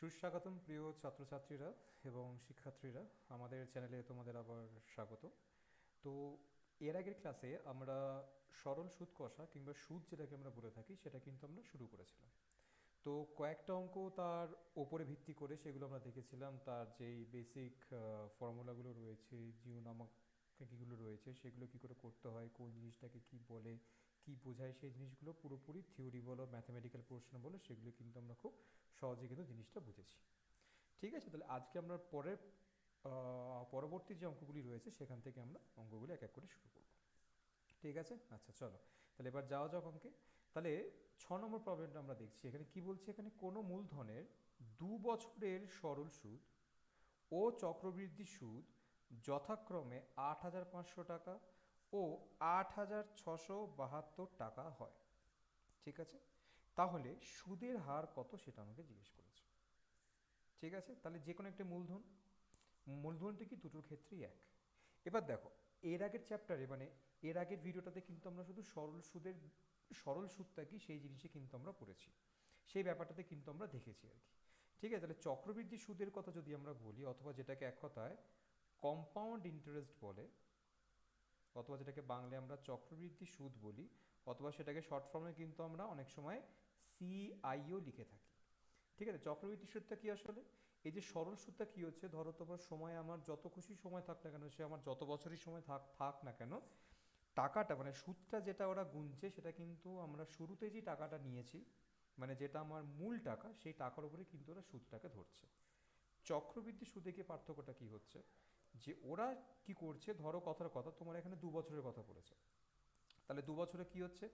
সুস্বাগতম প্রিয় ছাত্রছাত্রীরা এবং শিক্ষার্থীরা, আমাদের চ্যানেলে তোমাদের আবার স্বাগত। তো এর আগের ক্লাসে আমরা সরল সুদ কষা কিংবা সুদ যেটাকে আমরা বলে থাকি সেটা কিন্তু আমরা শুরু করেছিলাম। তো কয়েকটা অঙ্ক তার ওপরে ভিত্তি করে সেগুলো আমরা দেখেছিলাম, তার যেই বেসিক ফর্মুলাগুলো রয়েছে, জিও নামক কীগুলো রয়েছে সেগুলো কী করে করতে হয়, কোন জিনিসটাকে কী বলে, কী বোঝায়, সেই জিনিসগুলো পুরোপুরি থিওরি বলো ম্যাথামেটিক্যাল পোর্শন বলো সেগুলো কিন্তু আমরা খুব সহজে কিন্তু জিনিসটা বুঝেছি। ঠিক আছে, তাহলে আজকে আমরা পরবর্তী যে অঙ্কগুলি রয়েছে সেখান থেকে আমরা অঙ্কগুলি এক এক করে শুরু করব। ঠিক আছে, আচ্ছা চলো তাহলে এবার যাওয়া যাক অঙ্কে। তাহলে 6 নম্বর প্রবলেমটা আমরা দেখছি। এখানে কি বলছে, এখানে কোনো মূলধনের 2 বছরের সরল সুদ ও চক্রবৃদ্ধি সুদ যথাক্রমে 8,500 টাকা ও 8,672 টাকা হয়। ঠিক আছে, তাহলে সুদের হার কত সেটা আমাকে জিজ্ঞেস করেছে। ঠিক আছে, তাহলে যে কোনো একটা মূলধনটি কি দুটোর ক্ষেত্রেই এক। এবার দেখো, এর আগের চ্যাপ্টারে মানে এর আগের ভিডিওটাতে কিন্তু আমরা শুধু সরল সুদটা কি সেই জিনিসে কিন্তু আমরা পড়েছি, সেই ব্যাপারটাতে কিন্তু আমরা দেখেছি আর কি। ঠিক আছে, তাহলে চক্রবৃদ্ধি সুদের কথা যদি আমরা বলি, অথবা যেটাকে এক কথায় কম্পাউন্ড ইন্টারেস্ট বলে, অথবা যেটাকে বাংলায় আমরা চক্রবৃদ্ধি সুদ বলি, অথবা সেটাকে শর্ট ফর্মে কিন্তু আমরা অনেক সময় সিআইও লিখে থাকি। ঠিক আছে, চক্রবৃদ্ধি সুদটা কি আসলে, এই যে সরল সুদটা কি হচ্ছে, ধরো তোমার সময় আমার যত খুশি সময় থাক না কেন, সে আমার যত বছরই সময় থাক থাক না কেন, টাকাটা মানে সুদটা যেটা ওরা গুনছে সেটা কিন্তু আমরা শুরুতে যে টাকাটা নিয়েছি, মানে যেটা আমার মূল টাকা, সেই টাকার উপরে কিন্তু ওরা সুদটাকে ধরছে। চক্রবৃদ্ধি সুদে কি পার্থক্যটা কি হচ্ছে, যে ওরা কি করছে, ধরো কথার কথা তোমার এখানে 2 বছরের কথা পড়েছে, তাহলে 2 বছরে কি হচ্ছে,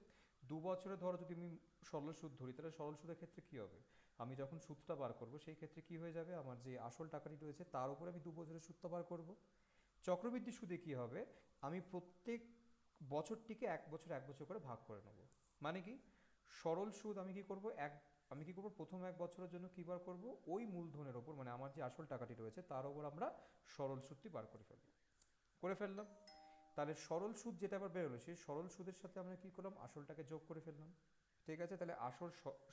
2 বছরে ধরো যদি আমি সরল সুদ ধরি, তাহলে সরল সুদের ক্ষেত্রে কি হবে, আমি যখন সুদটা বার করব সেই ক্ষেত্রে কি হয়ে যাবে, আমার যে আসল টাকাটি রয়েছে তার উপরে আমি 2 বছরের সুদটা বার করব। চক্রবৃদ্ধি সুদে কি হবে, আমি প্রত্যেক বছরটিকে এক বছর এক বছর করে ভাগ করে নেব। মানে কি, সরল সুদ আমি কি করব প্রথম 1 বছরের জন্য কি বার করব, ওই মূলধনের ওপর মানে আমার যে আসল টাকাটি রয়েছে তার ওপর আমরা সরল সুদটি বার করে ফেললাম। তাহলে সরল সুদ যেটা আবার বেরোলো, সেই সরল সুদের সাথে আমরা কি করলাম, আসলটাকে যোগ করে ফেললাম। ঠিক আছে, তাহলে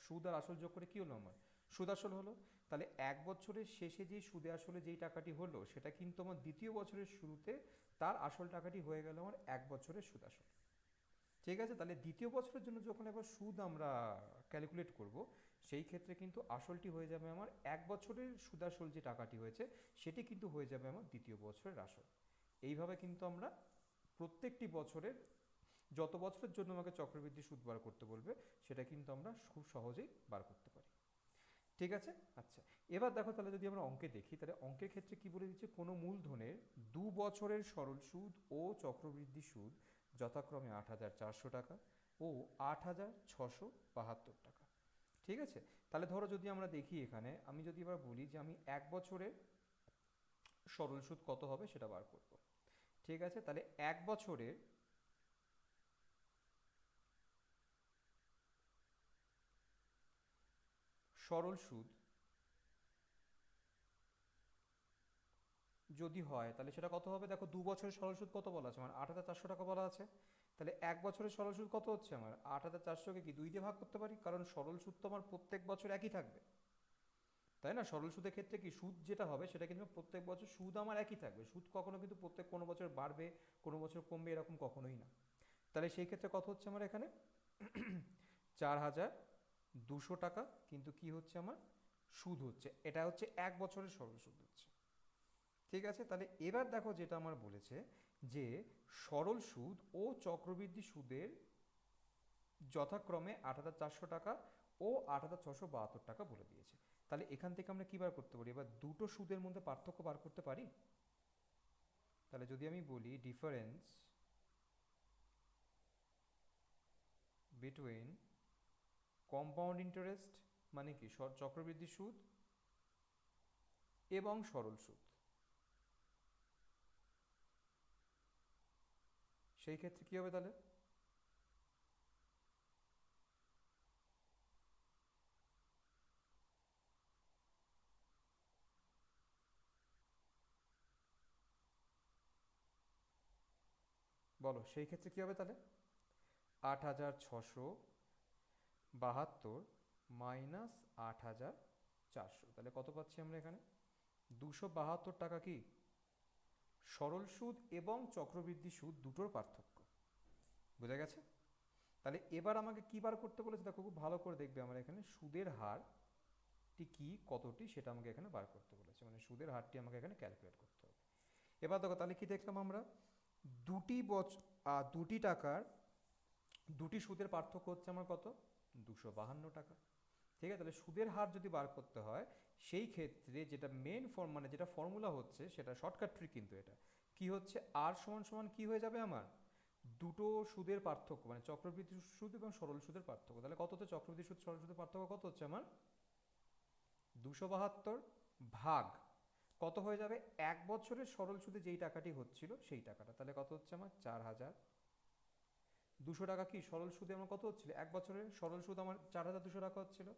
সুদ আর আসল যোগ করে কি হলো আমার, সুদ আসল হলো। তাহলে 1 বছরের শেষে যেই সুদে আসলে যেই টাকাটি হলো সেটা কিন্তু আমার দ্বিতীয় বছরের শুরুতে তার আসল টাকাটি হয়ে গেল আমার 1 বছরের সুদ আসল। ঠিক আছে, তাহলে দ্বিতীয় বছরের জন্য যখন একবার সুদ আমরা ক্যালকুলেট করব, সেই ক্ষেত্রে কিন্তু আসলটি হয়ে যাবে আমার 1 বছরের সুদ আসল যে টাকাটি হয়েছে সেটি কিন্তু হয়ে যাবে আমার দ্বিতীয় বছরের আসল। এইভাবে কিন্তু আমরা প্রত্যেকটি বছরের যত বছরের জন্য আমাকে চক্রবৃদ্ধি সুদ বার করতে বলবে সেটা কিন্তু আমরা খুব সহজেই বার করতে পারি। ঠিক আছে, আচ্ছা এবার দেখো, তাহলে যদি আমরা অঙ্কে দেখি, তাহলে অঙ্কের ক্ষেত্রে কি বলে দিচ্ছে, কোনো মূলধনের 2 বছরের সরল সুদ ও চক্রবৃদ্ধি সুদ যথাক্রমে 8,400 টাকা ও 8,672 টাকা। ঠিক আছে, তাহলে ধরো যদি আমরা দেখি, এখানে আমি যদি এবার বলি যে আমি 1 বছরের সরল সুদ কত হবে সেটা বার করব। ঠিক আছে, তাহলে 1 বছরের সরল সুদ যদি হয় তাহলে সেটা কত হবে, দেখো 2 বছরের সরল সুদ কত বলা আছে আমার, 8,400 টাকা বলা আছে। তাহলে 1 বছরের সরল সুদ কত হচ্ছে আমার, 8,400কে কি 2 দিয়ে ভাগ করতে পারি, কারণ সরল সুদ তো আমার প্রত্যেক বছর একই থাকবে, তাই না। সরল সুদের ক্ষেত্রে কি সুদ যেটা হবে সেটা কিন্তু প্রত্যেক বছর সুদ আমার একই থাকবে, সুদ কখনো কিন্তু কোনো বছর বাড়বে কোনো বছর কমবে এরকম কখনোই না। তাহলে সেই ক্ষেত্রে কত হচ্ছে আমার এখানে, 4,200 টাকা কিন্তু কি হচ্ছে আমার, সুদ হচ্ছে, এটা হচ্ছে 1 বছরের সরল সুদ হচ্ছে। ঠিক আছে, তাহলে এবার দেখো যেটা আমার বলেছে, যে সরল সুদ ও চক্রবৃদ্ধি সুদের যথাক্রমে 8,400 টাকা ও 8,672 টাকা বলে দিয়েছে। তাহলে এখান থেকে আমরা কি বার করতে পারি, এবার দুটো সুদের মধ্যে পার্থক্য বার করতে পারি। তাহলে যদি আমি বলি ডিফারেন্স বিটুইন কম্পাউন্ড ইন্টারেস্ট মানে কি চক্রবৃদ্ধি সুদ এবং সরল সুদ, সেই ক্ষেত্রে কি হবে তাহলে, বলো সেই ক্ষেত্রে কি হবে তাহলে, 8,672 মাইনাস 8,672 400, তাহলে কত পাচ্ছি আমরা এখানে? 272 টাকা কি সরল সুদ এবং চক্রবৃদ্ধি সুদ দুটোর পার্থক্য। বোঝা গেছে? তাহলে এবার আমাকে কি বার করতে বলেছে, দেখো খুব ভালো করে দেখবে আমার এখানে সুদের হারটি কি কতটি সেটা আমাকে এখানে বার করতে বলেছে, মানে সুদের হারটি আমাকে এখানে ক্যালকুলেট করতে হবে। এবার দেখো তাহলে কি দেখলাম আমরা, দুটি টাকার দুটি সুদের পার্থক্য হচ্ছে আমার কত? 252 টাকা। ঠিক আছে, তাহলে সুদের হার যদি বার করতে হয় সেই ক্ষেত্রে যেটা মেন ফর্ম, মানে যেটা ফর্মুলা হচ্ছে সেটা শর্টকাট ট্রিক, কিন্তু এটা কি হচ্ছে, আর সমান সমান কি হয়ে যাবে আমার, দুটো সুদের পার্থক্য, মানে চক্রবৃদ্ধি সুদ এবং সরল সুদের পার্থক্য। তাহলে কত হচ্ছে চক্রবৃদ্ধি সুদ সরল সুদের পার্থক্য, কত হচ্ছে আমার 272 ভাগ কত হয়ে যাবে, 1 বছরের সরল সুদে যেই টাকাটি হচ্ছিল সেই টাকাটা, তাহলে কত হচ্ছে আমার 4200 টাকা কি সরল সুদে আমার কত হচ্ছিল, 1 বছরের সরল সুদ আমার 4200 টাকা হচ্ছিল।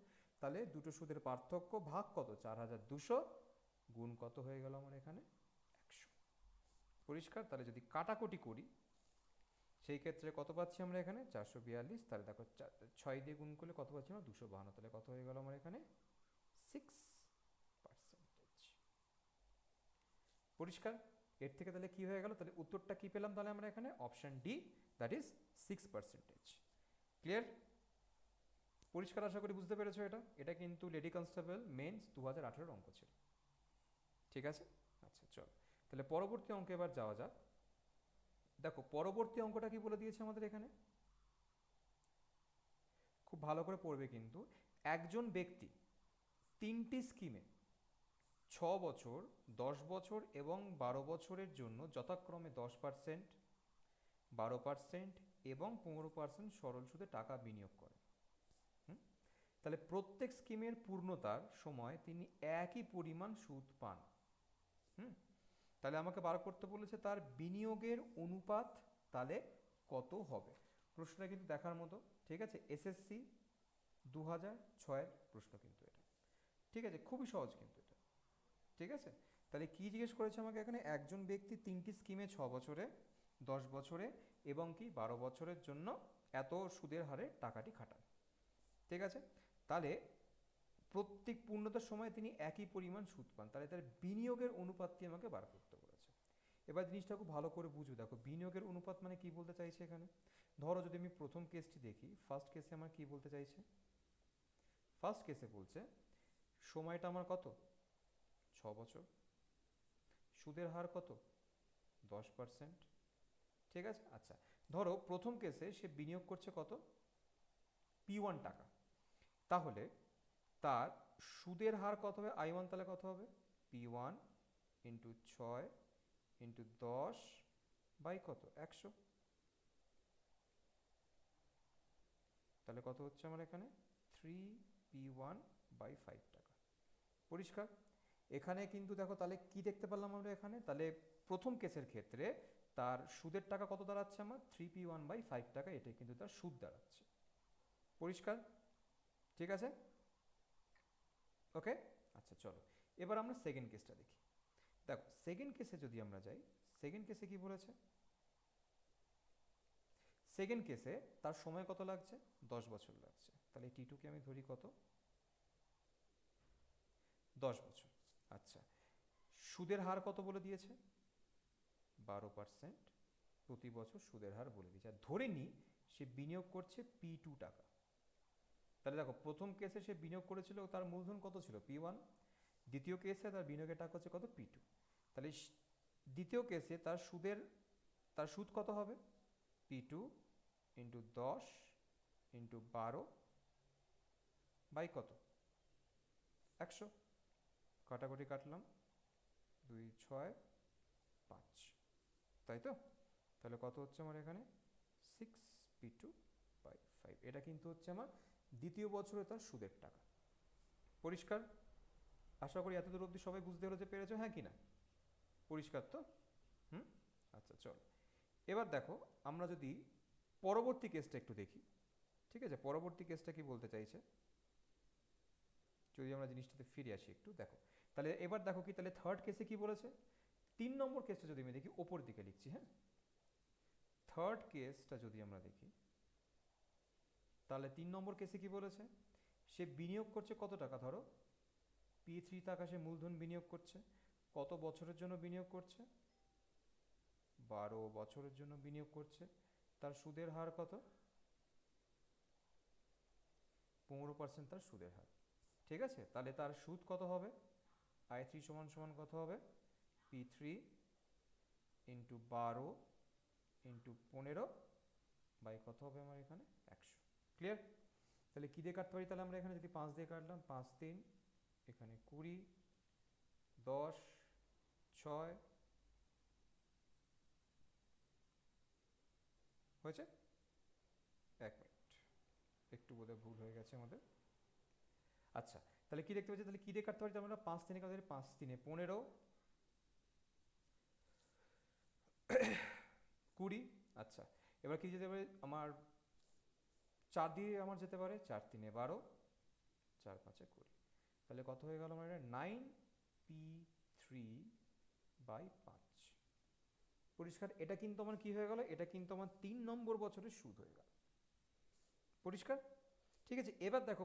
তাহলে দুটো সুদের পার্থক্য ভাগ কত, 4200 গুণ কত হয়ে গেল আমার এখানে 100। পরিষ্কার? তাহলে যদি কাটাকুটি করি সেই ক্ষেত্রে কত পাচ্ছি আমরা এখানে 442, তাহলে দেখো 6 দিয়ে গুণ করলে কত পাচ্ছি আমরা 252, তাহলে কত হয়ে গেল আমার এখানে 6%। পরিষ্কার? এর থেকে তাহলে কি হয়ে গেল, তাহলে উত্তরটা কি পেলাম তাহলে আমরা এখানে, option D, that is 6%। Clear? পরিষ্কার? আশা করি বুঝতে পেরেছো। এটা কিন্তু লেডি কনস্টেবল মেন্স 2018 অঙ্ক ছিল। ঠিক আছে, আচ্ছা চল তাহলে পরবর্তী অঙ্কে এবার যাওয়া যাক। দেখো পরবর্তী অঙ্কটা কি বলে দিয়েছে আমাদের এখানে, খুব ভালো করে পড়বে কিন্তু। একজন ব্যক্তি 3টি স্কিমে 6 বছর, 10 বছর এবং 12 বছরের জন্য যথাক্রমে 10%, 12% এবং 15% সরল সুদে টাকা বিনিয়োগ করেন। তাহলে প্রত্যেক স্কিমের পূর্ণতার সময় তিনি একই পরিমাণ সুদ পান। তাহলে আমাকে বার করতে বলেছে তার বিনিয়োগের অনুপাত তাহলে কত হবে। প্রশ্নটা কিন্তু দেখার মতো। ঠিক আছে, এসএসসি 2006-এর প্রশ্ন কিন্তু এটা। ঠিক আছে, খুবই সহজ কিন্তু এটা। ঠিক আছে, তাহলে কি জিজ্ঞেস করেছে আমাকে এখানে, একজন ব্যক্তি 3টি স্কিমে 6 বছরে, 10 বছরে এবং কি 12 বছরের জন্য এত সুদের হারে টাকাটি খাটান। ঠিক আছে, তাহলে প্রত্যেক পূর্ণতার সময় তিনি একই পরিমাণ সুদ পান, তাহলে তার বিনিয়োগের অনুপাতটি আমাকে বার করতে বলেছে। এবার জিনিসটা খুব ভালো করে বুঝো। দেখো বিনিয়োগের অনুপাত মানে কি বলতে চাইছে এখানে, ধরো যদি আমি প্রথম কেসটি দেখি, ফার্স্ট কেসে আমার কি বলতে চাইছে, ফার্স্ট কেসে বলছে সময়টা আমার কত 6 বছর, সুদের হার কত 10%। ঠিক আছে, আচ্ছা ধরো প্রথম কেসে সে বিনিয়োগ করছে কত P1 টাকা, তাহলে তার সুদের হার কত হবে, I1 তাহলে কত হবে P1 ইন্টু 6 ইন্টু 10 বাই কত 100, তাহলে কত হচ্ছে আমার এখানে 3P1 বাই 5 টাকা। পরিষ্কার? এখানে কিন্তু দেখো তাহলে কি দেখতে পারলাম আমরা এখানে, তাহলে প্রথম কেসের ক্ষেত্রে তার সুদের টাকা কত দাঁড়াচ্ছে আমার 3P1 বাই 5 টাকা, এটাই কিন্তু তার সুদ দাঁড়াচ্ছে। পরিষ্কার? ঠিক আছে, ওকে, আচ্ছা চলো এবার আমরা সেকেন্ড কেসটা দেখি। দেখো সেকেন্ড কেসে যদি আমরা যাই, সেকেন্ড কেসে কি বলেছে, সেকেন্ড কেসে তার সময় কত লাগছে 10 বছর লাগছে, তাহলে টি2কে আমি ধরি কত 10 বছর। আচ্ছা সুদের হার কত বলে দিয়েছে 12% প্রতি বছর সুদের হার বলে দিয়েছে, আর ধরে নিই সে বিনিয়োগ করছে P2 টাকা। তাহলে দেখো প্রথম কেসে সে বিনিয়োগ করেছিল, তার মূলধন কত ছিল P1, দ্বিতীয় কেসে তার বিনিয়োগের টাকা হচ্ছে কত P2। তাহলে দ্বিতীয় কেসে তার সুদ কত হবে P2 ইন্টু 10 ইন্টু 12 বাই কত 100, কাটাকুটি কাটলাম 2 6 5, তাই তো? তাহলে কত হচ্ছে আমার এখানে 6P2 বাই 5, এটা কিন্তু হচ্ছে আমার দ্বিতীয় বছরে তার সুদের টাকা। পরিষ্কার? আশা করি এতদূর অবধি সবাই বুঝতে পেরেছে, পেরেছো হ্যাঁ কি না? পরিষ্কার তো? আচ্ছা চল এবার দেখো আমরা যদি পরবর্তী কেসটা একটু দেখি। ঠিক আছে, পরবর্তী কেসটা কি বলতে চাইছে, যদি আমরা জিনিসটাতে ফিরে আসি একটু দেখো। তাহলে এবার দেখো কি, তাহলে থার্ড কেসে কি বলেছে, 3 নম্বর কেসটা যদি আমি দেখি, ওপর দিকে লিখছি, হ্যাঁ থার্ড কেসটা যদি আমরা দেখি, তাহলে 3 নম্বর কেসে কি বলেছে, সে বিনিয়োগ করছে কত টাকা, ধরো P3 টাকা সে মূলধন বিনিয়োগ করছে, কত বছরের জন্য বিনিয়োগ করছে? 12 বছরের জন্য বিনিয়োগ করছে। তার সুদের হার কত? 15% তার সুদের হার। ঠিক আছে, তাহলে তার সুদ কত হবে? I3 সমান সমান কত হবে? P3 ইন্টু 12 ইন্টু 15 বাই কত হবে আমার এখানে? 100। ক্লিয়ার? তাহলে কী দিয়ে কাটতে পারি তাহলে আমরা এখানে? যদি 5 দিয়ে কাটলাম, 5 3, এখানে 20, 10, 6 হয়েছে। 1 মিনিট, একটু বোধহয় ভুল হয়ে গেছে আমাদের। আচ্ছা, তাহলে কি দেখতে পাচ্ছি? তাহলে কি দিয়ে কাটতে পারি আমরা? 5 3 কাটতে পারি, 5 3 15, 20। আচ্ছা, এবার কি যেতে পারে আমার? 4 দিয়ে আমার যেতে পারে, 4 3 12, 4 5 20। তাহলে কত হয়ে গেল আমার? 9p3/5। পরিষ্কার? এটা কিন্তু আমার কি হয়ে গেল? এটা কিন্তু আমার 3 নম্বর বছরের সুদ হয়ে গেল। পরিষ্কার? ঠিক আছে, এবার দেখো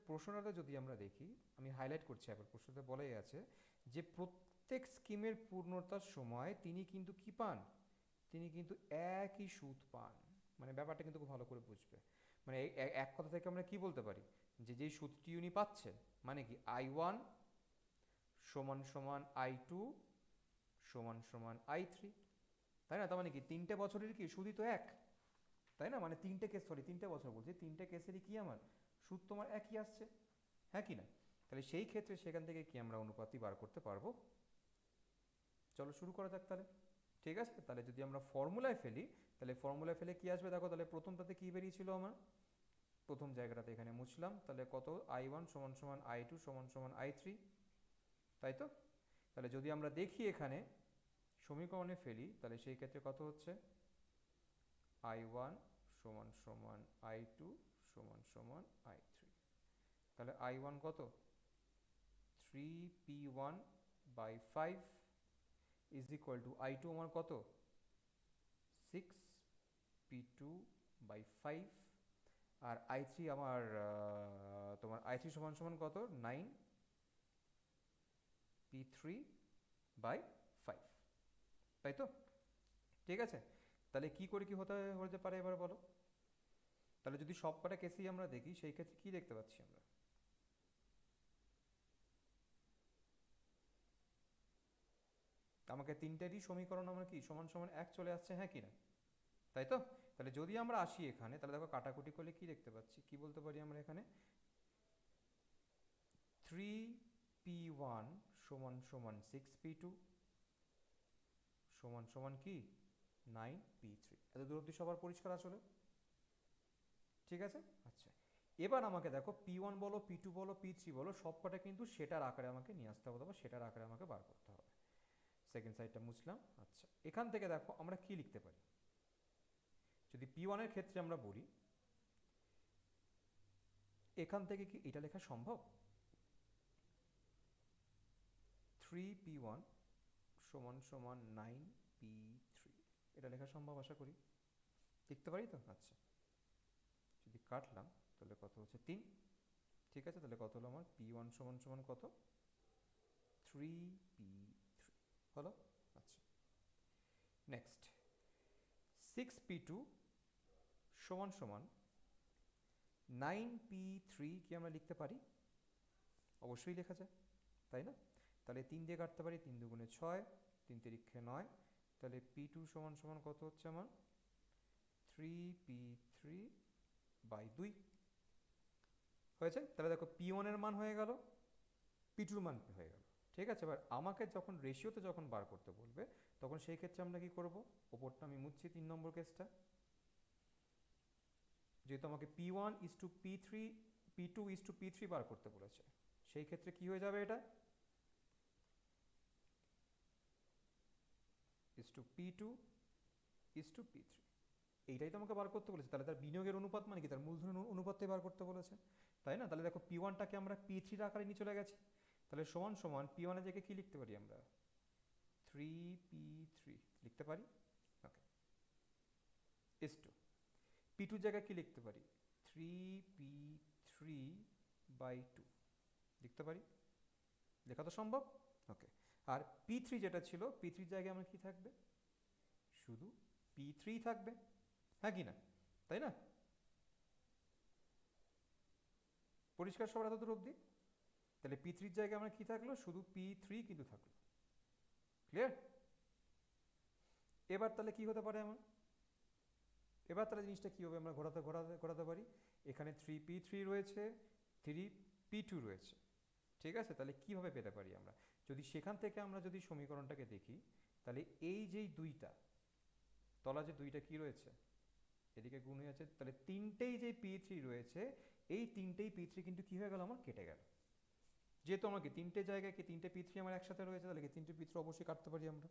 প্রশ্নটা যদি আমরা দেখি, আমি হাইলাইট করছি আবার, প্রশ্নতে বলাই আছে যে প্রত্যেক স্কিমের পূর্ণতার সময় তিনি কিন্তু কি পান? তিনি কিন্তু একই সুদ পান। মানে ব্যাপারটা কিন্তু খুব ভালো করে বুঝবে। মানে এক কথা থেকে আমরা কি বলতে পারি? যে যেই সুদটি উনি পাচ্ছেন, মানে কি I1 সমান সমান I2 সমান সমান I3, তাই না? তার মানে কি 3টে বছরের কি সুদই তো এক, তাই না? মানে 3টে বছর বলছি, 3টে কেসেরই কি আমার সুদ তোমার একই আসছে, হ্যাঁ কি না? তাহলে সেই ক্ষেত্রে সেখান থেকে কি আমরা অনুপাতই বার করতে পারবো? চলো শুরু করা যাক তাহলে। ঠিক আছে, তাহলে যদি আমরা ফর্মুলায় ফেলি, তাহলে ফর্মুলায় ফেলে কি আসবে দেখো? তাহলে প্রথমটাতে কি বেরিয়েছিল আমার? প্রথম জায়গাটাতে এখানে মুছলাম, তাহলে কত? I1 সমান সমান I2 সমান সমান I3, তাই তো? তাহলে যদি আমরা দেখি এখানে সমীকরণে ফেলি, তাহলে সেই ক্ষেত্রে কত হচ্ছে? I1 সমান সমান I2 সমান সমান I3। তাহলে I1 কত? 3p1/5 is equal to I2 আমার কত? 6p2/5। আর I3 আমার তোমার I3 সমান সমান কত? 9p3/5, তাই তো? ঠিক আছে, তাহলে কি করে কি হতে পারে এবার বলো? তাহলে যদি সব কটা কেসেই আমরা দেখি, সেই ক্ষেত্রে কি দেখতে পাচ্ছি আমরা? আমাকে তিনটেরই সমীকরণ আমার কি সমান সমান এক চলে আসছে, হ্যাঁ কি না? তাই তো? তাহলে যদি আমরা আসি এখানে, তাহলে দেখো কাটাকুটি করলে কি দেখতে পাচ্ছি? কি বলতে পারি আমরা এখানে? 3p1 সমান সমান 6p2 সমান সমান কি 9p3। এত দূর অব্দি সবার পরিষ্কার আসলে? ঠিক আছে। আচ্ছা, এবার আমাকে দেখো p1 বলো, p2 বলো, p3 বলো, সবকটা কিন্তু সেটার আকারে আমাকে নিয়ে আসতে হবে, বা সেটার আকারে আমাকে বার করতে হবে। সেকেন্ড সাইডটা মুছলাম। আচ্ছা, এখান থেকে দেখো আমরা কি লিখতে পারি? যদি p1 এর ক্ষেত্রে আমরা বলি, এখান থেকে কি এটা লেখা সম্ভব? 3p1 সমান সমান 9p3, এটা লেখা সম্ভব আশা করি? লিখতে পারি তো? আচ্ছা, যদি কাটলাম তাহলে কত হচ্ছে? 3। ঠিক আছে, তাহলে কত হলো আমার? p1 সমান সমান কত? 3p3 হলো। আচ্ছা, নেক্সট 6p2 সমান সমান 9p3 কি আমরা লিখতে পারি? অবশ্যই লেখা যায়, তাই না? তাহলে 3 দিয়ে কাটতে পারি, 3 দুগুণে 6, 3 তিরিক্ষে 9। তাহলে p2 সমান সমান কত হচ্ছে আমার? 3p3/2 হয়েছে। তাহলে দেখো p1 এর মান হয়ে গেল, p2 এর মান হয়ে গেল। ঠিক আছে, এবার আমাকে যখন রেশিওতে যখন বার করতে বলবে, তখন সেই ক্ষেত্রে আমরা কি করব? ওপরটা আমি মুছছি, 3 নম্বর কেসটা। যেহেতু আমাকে p1:p3, p2:p3 বার করতে বলেছে, সেই ক্ষেত্রে কি হয়ে যাবে? এটা p2:p3, এইটাই তো আমাকে বার করতে বলেছে। তাহলে তার বিনিয়োগের অনুপাত মানে কি? তার মূলধনের অনুপাতটাই বার করতে বলেছে, তাই না? তাহলে দেখো p1টাকে আমরা p3 আকারে নিয়ে চলে গেছি, তাহলে সমান সমান p1 এর জায়গায় কি লিখতে পারি আমরা? 3p3 লিখতে পারি। ওকে, p2 জায়গায় কি লিখতে পারি? 3p3/2 লিখতে পারি। লেখা তো সম্ভব? ওকে। আর P3 যেটা ছিল, P3 জায়গায় আমার কি থাকবে? শুধু P3 থাকবে, হ্যাঁ কি না? তাই না? পরিষ্কার সবার এত দূর অবধি? তাহলে P3 জায়গায় আমার কি থাকলো? শুধু P3 কিন্তু থাকলো। ক্লিয়ার? এবার তাহলে কি হতে পারে আমার? এবার তাহলে জিনিসটা কীভাবে আমরা ঘোরাতে পারি? এখানে 3P3 রয়েছে, 3P2 রয়েছে, ঠিক আছে? তাহলে কীভাবে পেতে পারি আমরা? যদি সেখান থেকে আমরা যদি সমীকরণটাকে দেখি, তাহলে এই যেই দুইটা তলা যে দুইটা কি রয়েছে, এদিকে গুণ হয়ে আছে, তাহলে তিনটেই যে P3 রয়েছে, এই তিনটেই P3 কিন্তু কি হয়ে গেল আমার? কেটে গেল। যেহেতু আমাকে তিনটে জায়গায় কি তিনটে P3 আমার একসাথে রয়েছে, তাহলে কি তিনটে P3 অবশ্যই কাটতে পারি আমরা,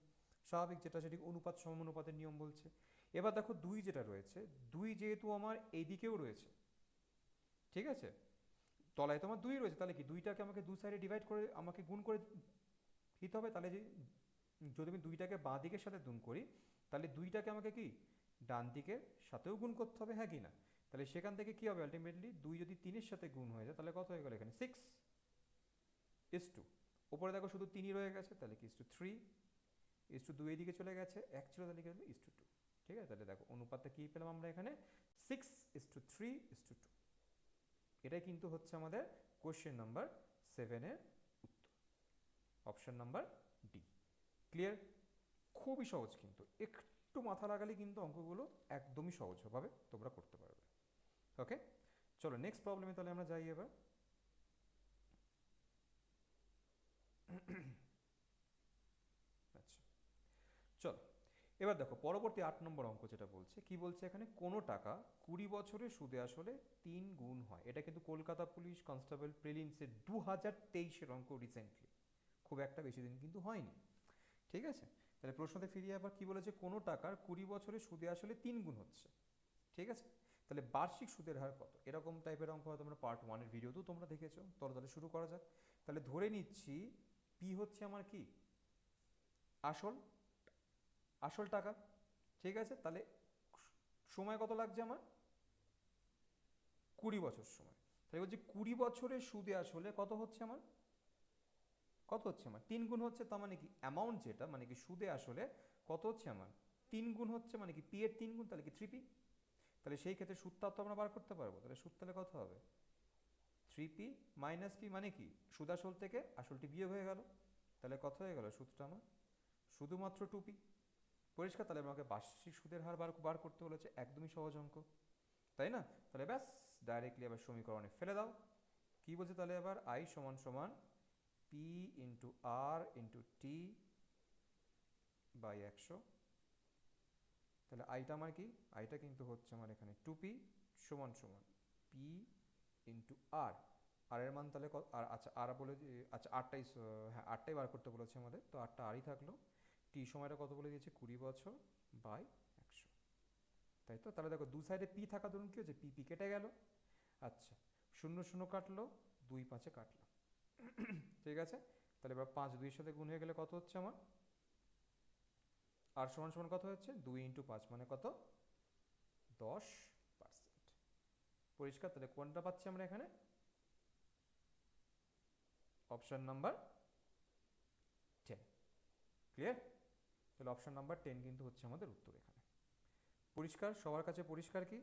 স্বাভাবিক, যেটা সেটি অনুপাত সমানুপাতের নিয়ম বলছে। এবার দেখো দুই যেটা রয়েছে, দুই যেহেতু আমার এইদিকেও রয়েছে, ঠিক আছে, তলায় তো আমার দুই রয়েছে, তাহলে কি দুইটাকে আমাকে দু সাইডে ডিভাইড করে আমাকে গুণ করে দিতে হবে। তাহলে যদি আমি দুইটাকে বাঁ দিকের সাথে গুণ করি, তাহলে দুইটাকে আমাকে কি ডান দিকের সাথেও গুণ করতে হবে, হ্যাঁ কি না? তাহলে সেখান থেকে কি হবে আলটিমেটলি, দুই যদি তিনের সাথে গুণ হয়ে যায়, তাহলে কত হয়ে গেল এখানে? 6:2। ওপরে দেখো শুধু তিনই রয়ে গেছে, তাহলে কি 3:2 এইদিকে চলে গেছে, এক ছিল, তাহলে কি 2:2। ঠিক আছে, তাহলে দেখো অনুপাতটা কি পেলাম আমরা এখানে? 6:3:2। এটাই কিন্তু হচ্ছে আমাদের কোশ্চেন নাম্বার 7-এর উত্তর, অপশন নাম্বার ডি। ক্লিয়ার? খুবই সহজ, কিন্তু একটু মাথা লাগালে কিন্তু অঙ্কগুলো একদমই সহজভাবে তোমরা করতে পারবে। ওকে, চলো নেক্সট প্রবলেমে তাহলে আমরা যাই এবার। আচ্ছা, চলো এবার দেখো পরবর্তী 8 নম্বর অঙ্ক যেটা বলছে, কি বলছে এখানে? কোনো টাকা 20 বছরে সুদে আসলে 3 গুণ হয়। এটা কিন্তু কলকাতা পুলিশ কনস্টেবল প্রিলিমসের 2023-এর অঙ্ক, রিসেন্টলি, খুব একটা বেশি দিন কিন্তু হয়নি, ঠিক আছে? তাহলে প্রশ্নতে ফিরিয়ে আবার কি বলেছে? কোনো টাকার 20 বছরে সুদে আসলে 3 গুণ হচ্ছে, ঠিক আছে? তাহলে বার্ষিক সুদের হার কত? এরকম টাইপের অঙ্ক হয়তো আমরা পার্ট 1-এর ভিডিওতেও তোমরা দেখেছো। তাহলে শুরু করা যাক। তাহলে ধরে নিচ্ছি পি হচ্ছে আমার কি? আসল আসল টাকা, ঠিক আছে? তাহলে সময় কত লাগছে আমার? 20 বছর সময়। তাহলে বলছি 20 বছরের সুদে আসলে কত হচ্ছে আমার? কত হচ্ছে আমার? 3 গুণ হচ্ছে। তার মানে কি অ্যামাউন্ট যেটা, মানে কি সুদে আসলে কত হচ্ছে আমার? 3 গুণ হচ্ছে, মানে কি পি এর 3 গুণ, তাহলে কি 3P। তাহলে সেই ক্ষেত্রে সুদটা তো আমরা বার করতে পারবো। তাহলে সুদ তাহলে কত হবে? 3P মাইনাস পি, মানে কি সুদ আসল থেকে আসলটি বিয়োগ হয়ে গেল। তাহলে কত হয়ে গেল সুদটা আমার? শুধুমাত্র 2P। পরিষ্কার? তাহলে আমাকে বার্ষিক সুদের হার বার করতে বলেছে, একদমই সহজ অঙ্ক, তাই না? তাহলে ব্যাস ডাইরেক্টলি আবার সমীকরণে ফেলে দাও। কি বলছে তাহলে আবার? আই সমান সমান P into R into T by 100। তাহলে আইটা আমার কি? আইটা কিন্তু হচ্ছে আমার এখানে 2P সমান সমান পি ইন্টু আর। আর এর মান তাহলে আর, আচ্ছা আর বলে, আচ্ছা আটটাই, হ্যাঁ আটটাই বার করতে বলেছে আমাদের, তো আটটা আরই থাকলো। টি সময়টা কত বলে দিয়েছে? 20 বছর বাই 100, তাই তো? তাহলে দেখো দু সাইডে পি থাকা ধরুন কি হচ্ছে? পি কেটে গেল। আচ্ছা, শূন্য শূন্য কাটলো, 2 5-এ কাটলো, ঠিক আছে? তাহলে এবার 5 2-এর সাথে গুণ হয়ে গেলে কত হচ্ছে আমার? আর সমান সমান কত হচ্ছে? 2 ইন্টু 5 মানে কত? 10%। পরিষ্কার? তাহলে কোনটা পাচ্ছি আমরা এখানে? Option number 10। ক্লিয়ার? তাহলে অপশন নাম্বার 10 কিন্তু হচ্ছে আমাদের উত্তর এখানে। পরিষ্কার? সবার কাছে পরিষ্কার কি?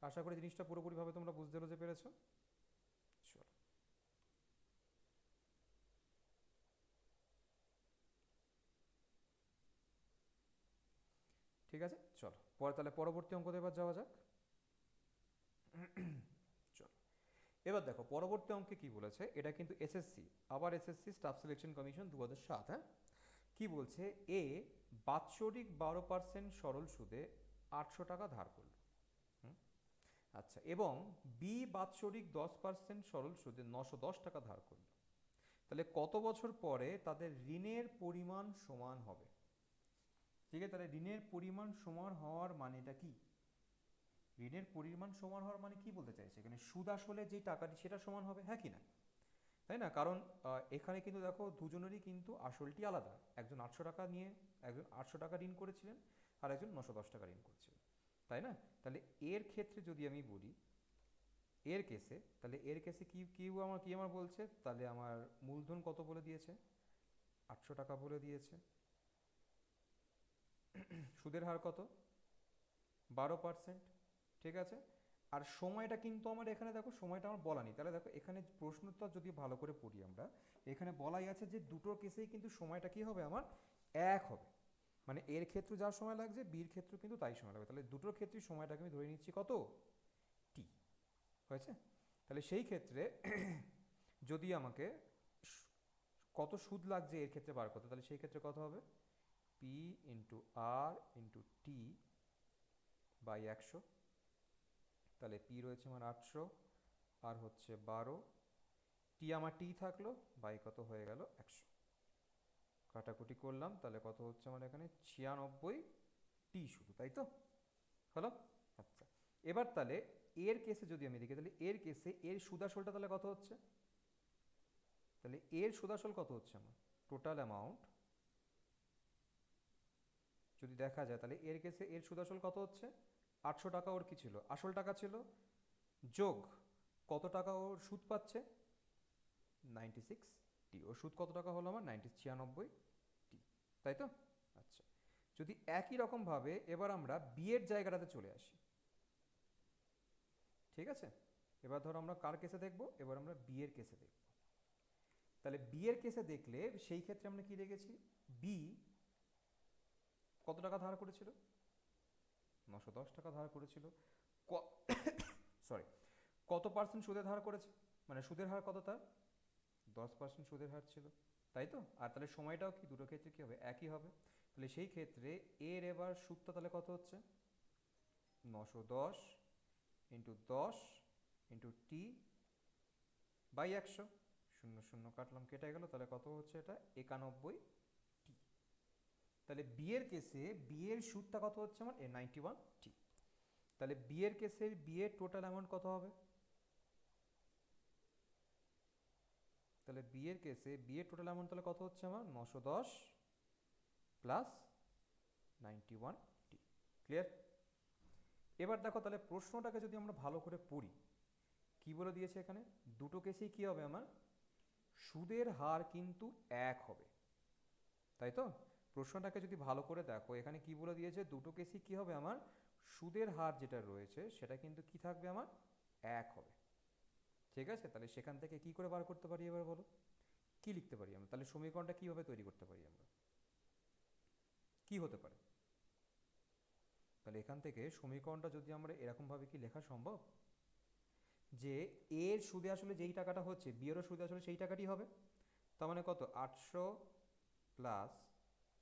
আশা করি জিনিসটা পুরোপুরিভাবে তোমরা বুঝতে পেরেছো। চলো, ঠিক আছে, চলো পরে তাহলে পরবর্তী অঙ্কতে এবার যাওয়া যাক। চলো এবার দেখো পরবর্তী অঙ্কে কি বলেছে। এটা কিন্তু এসএসসি, আবার এসএসসি স্টাফ সিলেকশন কমিশন 2007। হ্যাঁ, কি বলছে? এ বাৎসরিক 12% সরল সুদে 800 টাকা ধার করল। আচ্ছা, এবং বি বাৎসরিক 10% সরল সুদে 910 টাকা ধার করল। তাহলে কত বছর পরে তাদের ঋণের পরিমাণ সমান হবে? ঠিক আছে, তাহলে ঋণের পরিমাণ সমান হওয়ার মানেটা কি? ঋণের পরিমাণ সমান হওয়ার মানে কি বলতে চাইছে এখানে? সুদ আসলে যেই টাকাটি সেটা সমান হবে, হ্যাঁ কি না? তাই না? কারণ এখানে কিন্তু দেখো দুজনেরই কিন্তু আসলটি আলাদা। একজন 800 টাকা নিয়ে, একজন 800 টাকা ঋণ করেছিলেন, আর একজন 910 টাকা ঋণ করেছিলেন, তাই না? তাহলে এর ক্ষেত্রে যদি আমি বলি, এর কেসে, তাহলে এর কেসে কি আমার বলছে, তাহলে আমার মূলধন কত বলে দিয়েছে, 800 টাকা বলে দিয়েছে। সুদের হার কত, 12%। ঠিক আছে, আর সময়টা কিন্তু আমার এখানে দেখো সময়টা আমার বলা নেই, তাহলে দেখো এখানে প্রশ্নটা যদি ভালো করে পড়ি আমরা, এখানে বলাই আছে যে দুটোর কেসেই কিন্তু সময়টা কি হবে আমার এক হবে, মানে এর ক্ষেত্রে যা সময় লাগছে বির ক্ষেত্রে কিন্তু তাই সময় লাগবে, তাহলে দুটোর ক্ষেত্রেই সময়টাকে আমি ধরে নিচ্ছি কত, টি। হয়েছে? তাহলে সেই ক্ষেত্রে যদি আমাকে কত সুদ লাগছে এর ক্ষেত্রে বার করতে, তাহলে সেই ক্ষেত্রে কত হবে, P into R into T by 100। তাহলে পি রয়েছে আমার 800, আর হচ্ছে 12, টি আমার টি থাকলো, বাই কত হয়ে গেল 100, কাটাকুটি করলাম, তাহলে কত হচ্ছে আমার এখানে 96 টি শুধু, তাই তো হলো। আচ্ছা, এবার তাহলে এর কেসে যদি আমি দেখি, তাহলে এর কেসে এর সুদাসলটা তাহলে কত হচ্ছে, তাহলে এর সুদাসল কত হচ্ছে আমার টোটাল অ্যামাউন্ট যদি দেখা যায়, তাহলে এর কেসে এর সুদাসল কত হচ্ছে, 800 টাকা ওর কি ছিল, আসল টাকা ছিল, যোগ কত টাকা ওর সুদ পাচ্ছে, 96 টি, ওর সুদ কত টাকা হলো আমার 96 টি, তাই তো। আচ্ছা, যদি একই রকমভাবে এবার আমরা বিয়ের জায়গাটাতে চলে আসি, ঠিক আছে, এবার ধরো আমরা কার কেসে দেখব, এবার আমরা বিয়ের কেসে দেখব। তাহলে বিয়ের কেসে দেখলে সেই ক্ষেত্রে আমরা কি দেখেছি, বি কত টাকা ধার করেছিল, 910 টাকা ধার করেছিল, সরি, কত পার্সেন্ট সুদে ধার করেছে, মানে সুদের হার কত তার, 10% সুদের হার ছিল, তাই তো। আর তাহলে সময়টাও কি দুটো ক্ষেত্রে কি হবে, একই হবে, তাহলে সেই ক্ষেত্রে এর এবার সুদটা তাহলে কত হচ্ছে, 910 ইন্টু 10 ইন্টু টি বাই 100, শূন্য শূন্য কাটলাম কেটে গেল, তাহলে কত হচ্ছে এটা 91 টি। তাহলে বিয়ের কেসে বিয়ের সুদটা কত হচ্ছে আমার 91 টি। তাহলে বিয়ের কেসের বিয়ের টোটাল অ্যামাউন্ট কত হবে, তাহলে বিয়ের কেসে বিয়ের টোটাল অ্যামাউন্ট তাহলে কত হচ্ছে আমার 910 প্লাস 91 টি। ক্লিয়ার? এবার দেখো তাহলে প্রশ্নটাকে যদি আমরা ভালো করে পড়ি, কি বলে দিয়েছে এখানে, দুটো কেসেই কি হবে আমার সুদের হার কিন্তু এক হবে, তাই তো। প্রশ্নটাকে যদি ভালো করে দেখো, এখানে কি বলে দিয়েছে, দুটো কেসই কি হবে আমার সুদের হার যেটা রয়েছে সেটা কিন্তু কি থাকবে আমার এক হবে। ঠিক আছে, তাহলে সেখান থেকে কি করে বার করতে পারি এবার বলো, কি লিখতে পারি আমরা, তাহলে সমীকরণটা কিভাবে তৈরি করতে পারি আমরা, কি হতে পারে, তাহলে এখান থেকে সমীকরণটা যদি আমরা এরকমভাবে কি লেখা সম্ভব, যে এর সুদে আসলে যেই টাকাটা হচ্ছে বিয়েরও সুদে আসলে সেই টাকাটি হবে, তার মানে কত 800 প্লাস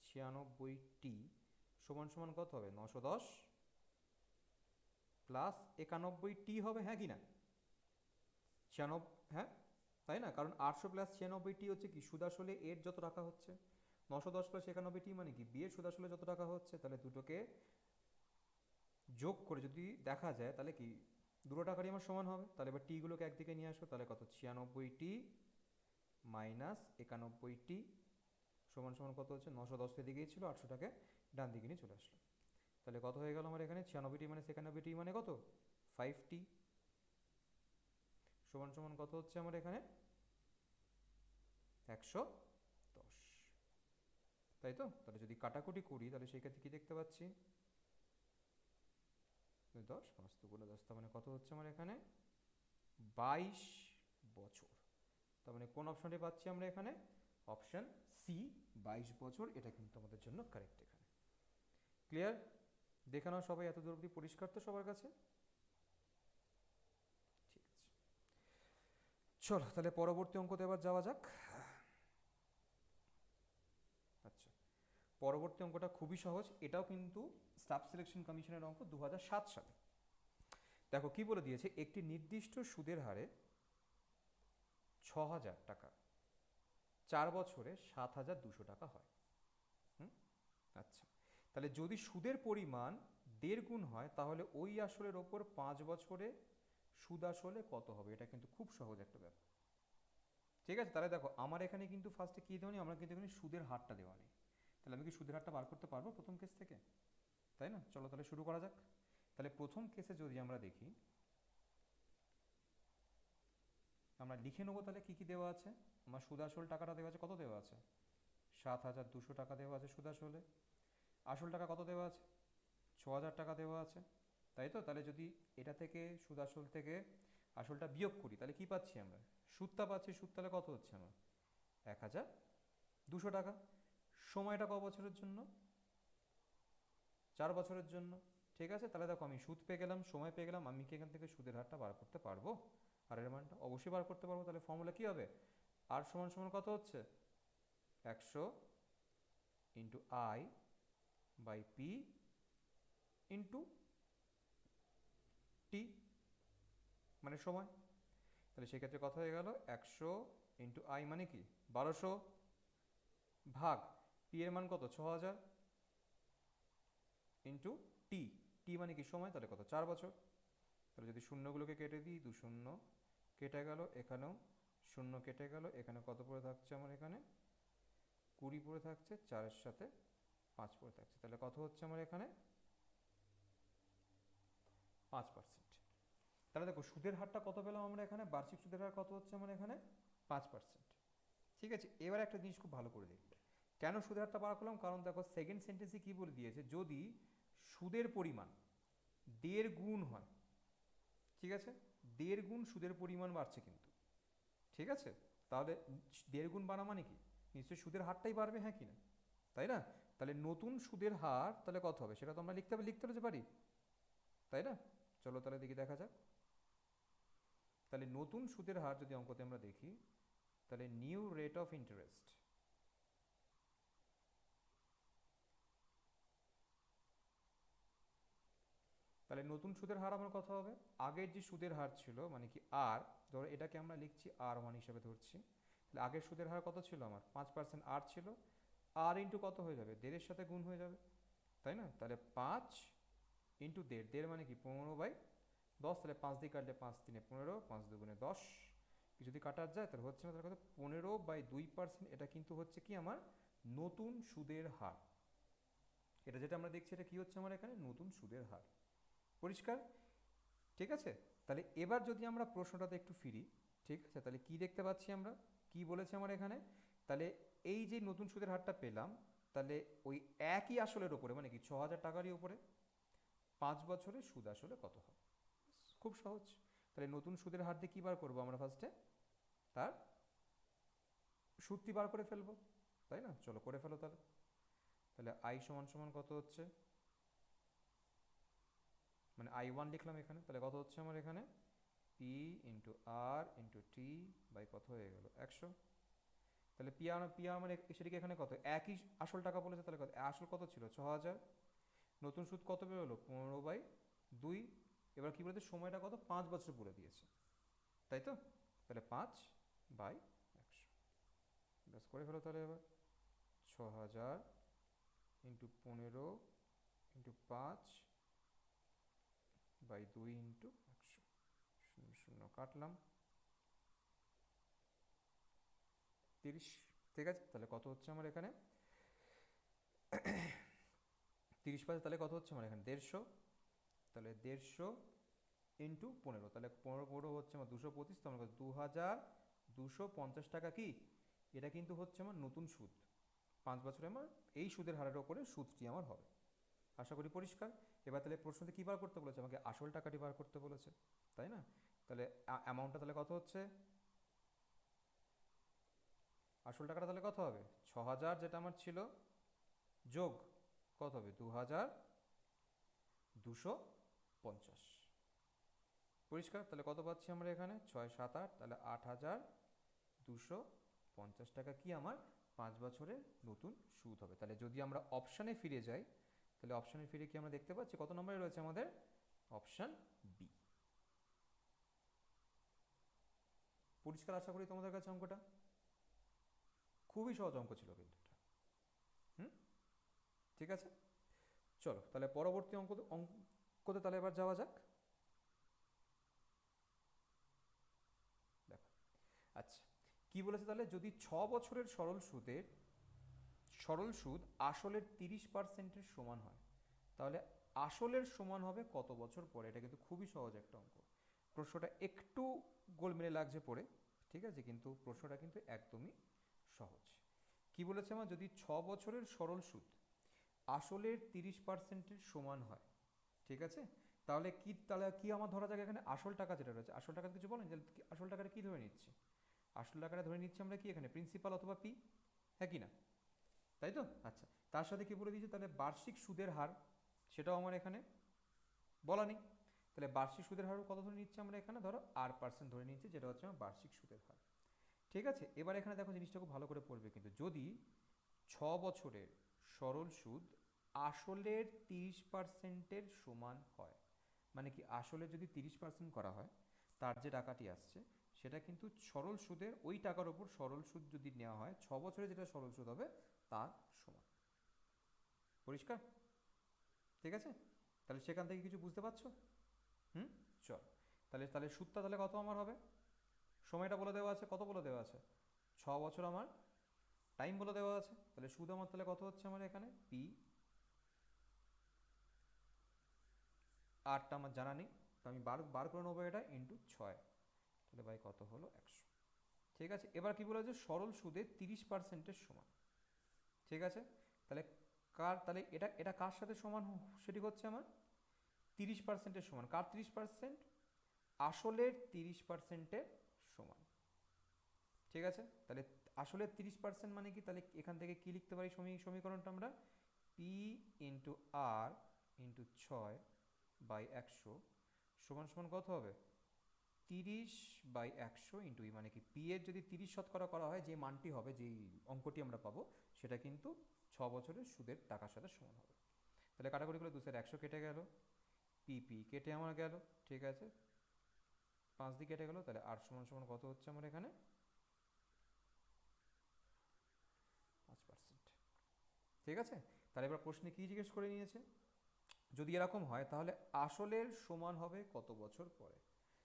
96 টি সমান সমান কত হবে 910 প্লাস 91 টি হবে, হ্যাঁ কি না, 96, হ্যাঁ তাই না, কারণ 800 প্লাস 96 টি হচ্ছে কি সুদ আসলে এর যত টাকা হচ্ছে, 910 প্লাস 91 টি মানে কি বিয়ের সুদ আসলে যত টাকা হচ্ছে, তাহলে দুটোকে যোগ করে যদি দেখা যায় তাহলে কি দুটো টাকারই আমার সমান হবে, তাহলে এবার টি গুলোকে একদিকে নিয়ে আসো, তাহলে কত 96 টি মাইনাস 91 টি সমান সমান কত হচ্ছে 910 এদিকেই ছিল, 800টাকে ডান দিকে নিয়ে চলে আসলো, তাহলে কত হয়ে গেল আমার এখানে 96 টি মানে 91 টি মানে কত 5 টি সমান সমান কত হচ্ছে আমার এখানে 110, তাই তো। তাহলে যদি কাটাকুটি করি তাহলে সেই ক্ষেত্রে কি দেখতে পাচ্ছি, 10 5 10 মানে কত হচ্ছে আমার এখানে 22 বছর, তার মানে কোন অপশনটি পাচ্ছি আমরা এখানে, অপশন সি 22 বছর, এটা কিন্তু আমাদের জন্য কারেক্ট এখানে। ক্লিয়ার? দেখে নাও সবাই, এত দূর অবধি পরিষ্কার তো সবার কাছে, ঠিক আছে। চলো তাহলে পরবর্তী অঙ্কতে এবার যাওয়া যাক। আচ্ছা, পরবর্তী অঙ্কটা খুবই সহজ, এটাও কিন্তু স্টাফ সিলেকশন কমিশনের অঙ্ক 2007 সালে। দেখো কি বলে দিয়েছে, একটি নির্দিষ্ট সুদের হারে 6000 টাকা 4 বছরে 7200 টাকা হয়। আচ্ছা, তাহলে যদি সুদের পরিমাণ 1.5 গুণ হয় তাহলে ওই আসলের ওপর 5 বছরে সুদ আসলে কত হবে, এটা কিন্তু খুব সহজ একটা ব্যাপার। ঠিক আছে, তাহলে দেখো আমার এখানে কিন্তু ফার্স্টে কি দেওয়া নেই, আমরা কিন্তু এখানে সুদের হারটা দেওয়া নেই, তাহলে আমি কি সুদের হারটা বার করতে পারবো প্রথম কেস থেকে, তাই না। চলো তাহলে শুরু করা যাক। তাহলে প্রথম কেসে যদি আমরা দেখি, আমরা লিখে নেবো তাহলে কী কী দেওয়া আছে। আমার সুদ আসল টাকাটা দেওয়া আছে, কত দেওয়া আছে? 7,200 টাকা দেওয়া আছে সুদ আসলে। আসল টাকা কত দেওয়া আছে? 6,000 টাকা দেওয়া আছে, তাই তো? তাহলে যদি এটা থেকে সুদ আসল থেকে আসলটা বিয়োগ করি তাহলে কি পাচ্ছি আমরা? সুদটা পাচ্ছি। সুদ তাহলে কত হচ্ছে আমার? 1,200 টাকা। সময়টা ক বছরের জন্য? 4 বছরের জন্য। ঠিক আছে, তাহলে দেখো আমি সুদ পেয়ে গেলাম, সময় পেয়ে গেলাম, আমি কি এখান থেকে সুদের হারটা বার করতে পারবো? হারের মানটা অবশ্যই বার করতে পারবো। তাহলে ফর্মুলা কি হবে? আর সমান সমান কত হচ্ছে? 100 into I by P into T, মানে সময়। তাহলে সেক্ষেত্রে কথা হয়ে গেল 100 ইন্টু আই মানে কি 1200 ভাগ পি এর মান কত 6000 ইন্টু টি, টি মানে কি সময়, তাহলে কত 4 বছর। তাহলে যদি শূন্যগুলোকে কেটে দিই, 2 শূন্য কেটে গেল, এখানেও শূন্য কেটে গেল, এখানে কত পড়ে থাকছে আমার? এখানে 20 পড়ে থাকছে, 4-এর সাথে 5 পড়ে থাকছে, তাহলে কত হচ্ছে আমার এখানে? 5%। তাহলে দেখো সুদের হারটা কত পেলাম আমরা এখানে? বার্ষিক সুদের হার কত হচ্ছে আমার এখানে? 5%। ঠিক আছে, এবার একটা জিনিস খুব ভালো করে দেখবে, কেন সুদের হারটা বার করলাম? কারণ দেখো সেকেন্ড সেন্টেন্সে কি বলে দিয়েছে, যদি সুদের পরিমাণ 1.5 গুণ হয়, ঠিক আছে, 1.5 গুণ সুদের পরিমাণ বাড়ছে কিন্তু, ঠিক আছে, তাহলে 1.5 গুণ বাড়া মানে কি নিশ্চয়ই সুদের হারটাই বাড়বে, হ্যাঁ কি না, তাই না? তাহলে নতুন সুদের হার তাহলে কত হবে সেটা তো আমরা লিখতে পারি, তাই না? চলো তাহলে দেখি, দেখা যাক। তাহলে নতুন সুদের হার যদি অঙ্কতে আমরা দেখি, তাহলে নিউ রেট অফ ইন্টারেস্ট, তাহলে নতুন সুদের হার আমার কত হবে? আগের যে সুদের হার ছিল মানে কি আর, ধরো এটাকে আমরা লিখছি R1 হিসেবে ধরছি, তাহলে আগের সুদের হার কত ছিল আমার? 5% আর ছিল, আর ইন্টু কত হয়ে যাবে? 1.5-এর সাথে গুণ হয়ে যাবে, তাই না? তাহলে 5 ইন্টু 1.5, 1.5 মানে কি 15/10, তাহলে 5 দিয়ে কাটলে 5×3 = 15, 5×2 = 10, যদি কাটার যায় তাহলে হচ্ছে না, তাহলে কত? 15/2%। এটা কিন্তু হচ্ছে কি আমার নতুন সুদের হার। এটা যেটা আমরা দেখছি এটা কি হচ্ছে আমার এখানে? নতুন সুদের হার। পরিষ্কার? ঠিক আছে, তাহলে এবার যদি আমরা প্রশ্নটাতে একটু ফিরি, ঠিক আছে, তাহলে কি দেখতে পাচ্ছি আমরা? কি বলেছে আমার এখানে? তাহলে এই যে নতুন সুদের হারটা পেলাম, তাহলে ওই একই আসলের ওপরে মানে কি 6,000 টাকারই ওপরে 5 বছরের সুদ আসলে কত হবে? খুব সহজ। তাহলে নতুন সুদের হার দিয়ে কী বার করবো আমরা? ফার্স্টে তার সুদটি বার করে ফেলবো, তাই না? চলো করে ফেলো তাহলে। তাহলে আই সমান সমান কত হচ্ছে, মানে I1 লিখলাম এখানে, তাহলে কত হচ্ছে আমার এখানে? P into R into T by কত হয়ে গেল 100। তাহলে পি আমার সেটিকে এখানে কত একই আসল টাকা বলেছে, তাহলে কত আসল কত ছিল? 6,000। নতুন সুদ কত বেরোলো? 15/2। এবার কি বলতে সময়টা কত? 5 বছর বলে দিয়েছে, তাই তো? তাহলে 5/100, ব্যাস করে ফেলো তাহলে এবার। 6,000 ইন্টু 15 ইন্টু 5/2 ইন্টু 100, শূন্য শূন্য কাটলাম, 30। ঠিক আছে, তাহলে কত হচ্ছে আমার এখানে? 30 তাহলে কত হচ্ছে আমার এখানে? 150। তাহলে 150 ইন্টু 15, তাহলে 15 হচ্ছে আমার 225, তো আমার 2,250 টাকা কি? এটা কিন্তু হচ্ছে আমার নতুন সুদ, 5 বছরে আমার এই সুদের হারের ওপরে সুদটি আমার হবে। আশা করি পরিষ্কার। এবার তাহলে প্রশ্নতে কী বার করতে বলেছে? আমাকে আসল টাকাটি বার করতে বলেছে, তাই না? তাহলে অ্যামাউন্টটা তাহলে কত হচ্ছে? আসল টাকাটা তাহলে কত হবে? 6,000 যেটা আমার ছিল যোগ কত হবে? 2,250। পরিষ্কার? তাহলে কত পাচ্ছি আমরা এখানে? 6, 7, 8, তাহলে 8,250 টাকা কি আমার 5 বছরের নতুন সুদ হবে। তাহলে যদি আমরা অপশানে ফিরে যাই, তাহলে অপশানে ফিরে কি আমরা দেখতে পাচ্ছি কত নম্বরে রয়েছে আমাদের? Option B. পরিষ্কার? আশা করি তোমাদের কাছে অঙ্কটা খুবই সহজ অঙ্ক ছিল কিন্তু এটা। হুম, ঠিক আছে, চলো তাহলে পরবর্তী অঙ্কতে তাহলে এবার যাওয়া যাক। দেখো, আচ্ছা কি বলেছে তাহলে? যদি 6 বছরের সরল সুদ আসলের 30%-এর সমান হয়, তাহলে আসলের সমান হবে কত বছর পরে? এটা কিন্তু খুবই সহজ একটা অঙ্ক। প্রশ্নটা একটু গোলমেলে লাগছে পড়ে, ঠিক আছে, কিন্তু প্রশ্নটা কিন্তু একদমই সহজ। কি বলেছে আমার, যদি 6 বছরের সরল সুদ আসলের 30%-এর সমান হয়, ঠিক আছে, তাহলে কি আমার ধরা যাক এখানে আসল টাকা যেটা রয়েছে, আসল টাকা কিছু বলেন যে আসল টাকাটা কি ধরে নিচ্ছি, আসল টাকাটা ধরে নিচ্ছি আমরা কি এখানে প্রিন্সিপাল অথবা পি, হ্যাঁ কি না, তাই তো? আচ্ছা, তার সাথে কি বলে দিয়েছি, তাহলে বার্ষিক সুদের হার, সেটাও আমার এখানে বলা নেই। তাহলে বার্ষিক সুদের হার কত ধরে নিচ্ছি আমরা এখানে, ধরো R% ধরে নিচ্ছি, যেটা হচ্ছে আমার বার্ষিক সুদের হার। ঠিক আছে, এবার এখানে দেখো জিনিসটা খুব ভালো করে পড়বে কিন্তু, যদি 6 বছরের সরল সুদ আসলের 30%-এর সমান হয়, মানে কি আসলে যদি 30% করা হয়, তার যে টাকাটি আসছে সেটা কিন্তু সরল সুদের ওই টাকার ওপর সরল সুদ যদি নেওয়া হয় 6 বছরে যেটা সরল সুদ হবে তার সমান। পরিষ্কার? ঠিক আছে, তাহলে সেখান থেকে কিছু বুঝতে পারছো? হুম, চল, তাহলে তাহলে সুদটা তাহলে কত আমার হবে, সময়টা বলে দেওয়া আছে, কত বলে দেওয়া আছে, 6 বছর আমার টাইম বলে দেওয়া আছে, তাহলে সুদ আমার তাহলে কত হচ্ছে আমার এখানে পি, আরটা আমার জানা নেই, তো আমি বার বার করে নেবো এটা ইন্টু 6, তাহলে ভাই কত হলো 100। ঠিক আছে, এবার কি বলেছে সরল সুদে 30%-এর সমান, ঠিক আছে, তাহলে তাহলে এটা এটা কার সাথে সমান, সেটি হচ্ছে আমার 30%-এর সমান, কার 30%, আসলের 30%-এর সমান। ঠিক আছে, তাহলে আসলের 30% মানে কি, তাহলে এখান থেকে কি লিখতে পারি সমীকরণটা আমরা, পি ইন্টু আর ইন্টু 6/100 সমান সমান কত হবে, 30/100 ইন্টু ই, মানে কি পি এর যদি 30% করা হয় যে মানটি হবে, যেই অঙ্কটি আমরা পাবো সেটা কিন্তু 6 বছরের সুদের টাকার সাথে সমান হবে। তাহলে কাটাকুটি করলে 200 কেটে গেল, পি কেটে আমার গেল, ঠিক আছে, 5 দিয়ে কেটে গেল, তাহলে আর সমান সমান কত হচ্ছে আমার এখানে 5%। ঠিক আছে, তাহলে এবার প্রশ্নে কি জিজ্ঞেস করে নিয়েছে, যদি এরকম হয় তাহলে আসলের সমান হবে কত বছর পরে,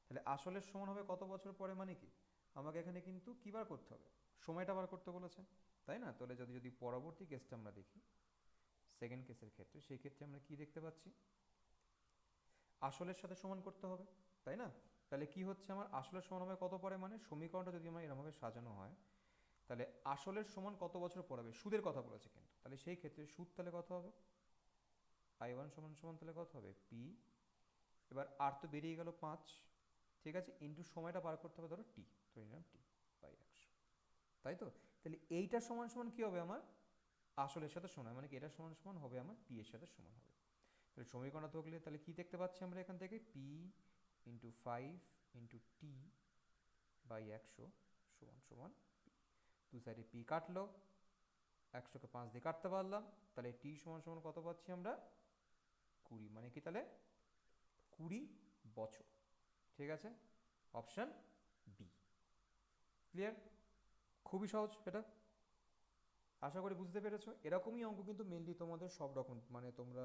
তাহলে আসলের সমান হবে কত বছর পরে মানে কি, আমাকে এখানে কিন্তু কী বার করতে হবে, সময়টা বার করতে বলেছে, তাই না? তাহলে যদি যদি পরবর্তী কেসটা আমরা দেখি, সেকেন্ড কেসের ক্ষেত্রে, সেই ক্ষেত্রে আমরা কি দেখতে পাচ্ছি, আসলের সাথে সমান করতে হবে, তাই না? তাহলে কি হচ্ছে আমার আসলের সমান হবে কত পরে, মানে সমীকরণটা যদি আমার এরকমভাবে সাজানো হয়, তাহলে আসলের সমান কত বছর পরে হবে, সুদের কথা বলেছে কিন্তু, তাহলে সেই ক্ষেত্রে সুদ তাহলে কত হবে, I1 সমান সমান তাহলে কত হবে পি, এবার আর তো বেরিয়ে গেল 5, ঠিক আছে, ইন্টু সময়টা বার করতে হবে ধরো টি, ধরে নিলাম টি/100, তাই তো? তাহলে এইটা সমান সমান কী হবে আমার আসলের সাথে সমান, মানে কি এটা সমান সমান হবে আমার পি এর সাথে সমান হবে। তাহলে সমীকরণটা থাকলে তাহলে কী দেখতে পাচ্ছি আমরা এখান থেকে, পি ইন্টু 5 ইন্টু টি/100 সমান সমান পি, দু সাইডে পি কাটলো, 100কে 5 দিয়ে কাটতে পারলাম, তাহলে টি সমান সমান কত পাচ্ছি আমরা 20, মানে কি তাহলে 20 বছর। ঠিক আছে, অপশান বি। ক্লিয়ার? খুবই সহজ এটা, আশা করি বুঝতে পেরেছো। এরকমই অঙ্ক কিন্তু মেনলি তোমাদের সব রকম, মানে তোমরা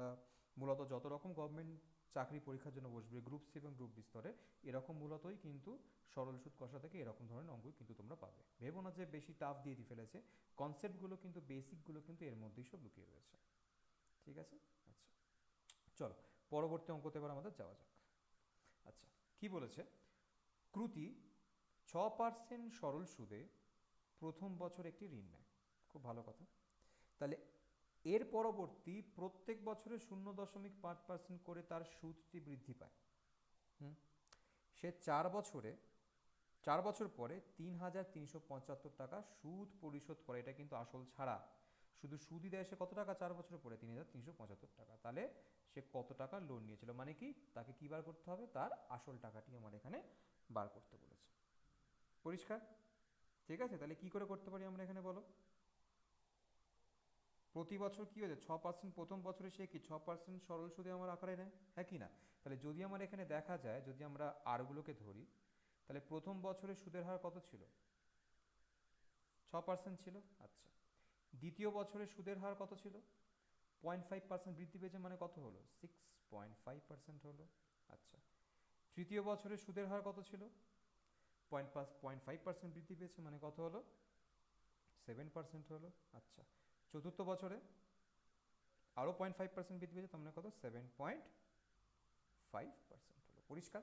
মূলত যত রকম গভর্নমেন্ট চাকরি পরীক্ষার জন্য বসবে গ্রুপ সি এবং গ্রুপ বি স্তরে, এরকম মূলতই কিন্তু সরল সুদ কষা থেকে এরকম ধরনের অঙ্ক কিন্তু তোমরা পাবে। ভেবো না যে বেশি টাফ দিয়ে ফেলেছে, কনসেপ্টগুলো কিন্তু বেসিকগুলো কিন্তু এর মধ্যেই সব লুকিয়ে রয়েছে। ঠিক আছে, আচ্ছা চলো পরবর্তী অঙ্কতে এবার আমাদের যাওয়া যাক। আচ্ছা, কি বলেছে, ক্রুতি 6% সরল সুদে প্রথম বছর একটি ঋণ নেয়, খুব ভালো কথা, তাহলে এর পরবর্তী প্রত্যেক বছরে 0.5% করে তার সুদটি বৃদ্ধি পায়। সে 4 বছর পরে 3,375 টাকা সুদ পরিশোধ করে, এটা কিন্তু আসল ছাড়া, শুধু সুদই দেয়, সে কত টাকা 4 বছর পরে 3,375 টাকা, তাহলে সে কত টাকা লোন নিয়েছিল, মানে কি তাকে কি বার করতে হবে, তার আসল টাকাটি আমার এখানে বার করতে বলেছে। পরিষ্কার? ঠিক আছে, তাহলে কি করে করতে পারি আমরা এখানে বলো, প্রতি বছর কী হয়েছে 6% প্রথম বছরে সে কি 6% সরল সুদে আমার আকারে নেয়, হ্যাঁ কি না? তাহলে যদি আমার এখানে দেখা যায়, যদি আমরা আরগুলোকে ধরি, তাহলে প্রথম বছরে সুদের হার কত ছিল, 6% ছিল। আচ্ছা, দ্বিতীয় বছরে সুদের হার কত ছিল, 0.5% বৃদ্ধি পেয়েছে, মানে কত হলো 6.5% হলো। আচ্ছা, তৃতীয় বছরে সুদের হার কত ছিল, 0.5% বৃদ্ধি পেয়েছে, মানে কত হলো 7% হলো। আচ্ছা, চতুর্থ বছরে আরও 0.5% বৃদ্ধি পেয়েছে, তার মানে কত 7.5% হলো। পরিষ্কার?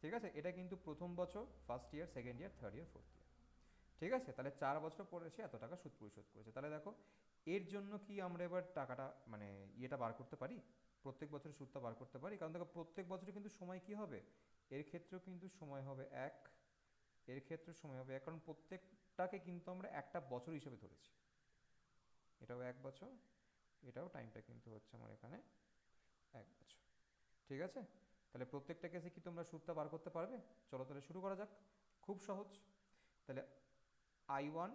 ঠিক আছে, এটা কিন্তু প্রথম বছর, first year, second year, third year, fourth year. ঠিক আছে, তাহলে 4 বছর পরে সে এত টাকা সুদ পরিশোধ করেছে। তাহলে দেখো এর জন্য কি আমরা এবার টাকাটা মানে ইয়েটা বার করতে পারি, প্রত্যেক বছরের সুদটা বার করতে পারি? কারণ দেখো প্রত্যেক বছরে কিন্তু সময় কি হবে, এর ক্ষেত্রেও কিন্তু সময় হবে এক, এর ক্ষেত্রে সময় হবে এক, কারণ প্রত্যেকটাকে কিন্তু আমরা একটা বছর হিসেবে ধরেছি। এটাও 1 বছর, এটাও টাইমটা কিন্তু হচ্ছে আমার এখানে 1 বছর। ঠিক আছে, তাহলে প্রত্যেকটা কেসে কি তোমরা সুদটা বার করতে পারবে? চলো তাহলে শুরু করা যাক, খুব সহজ। তাহলে I1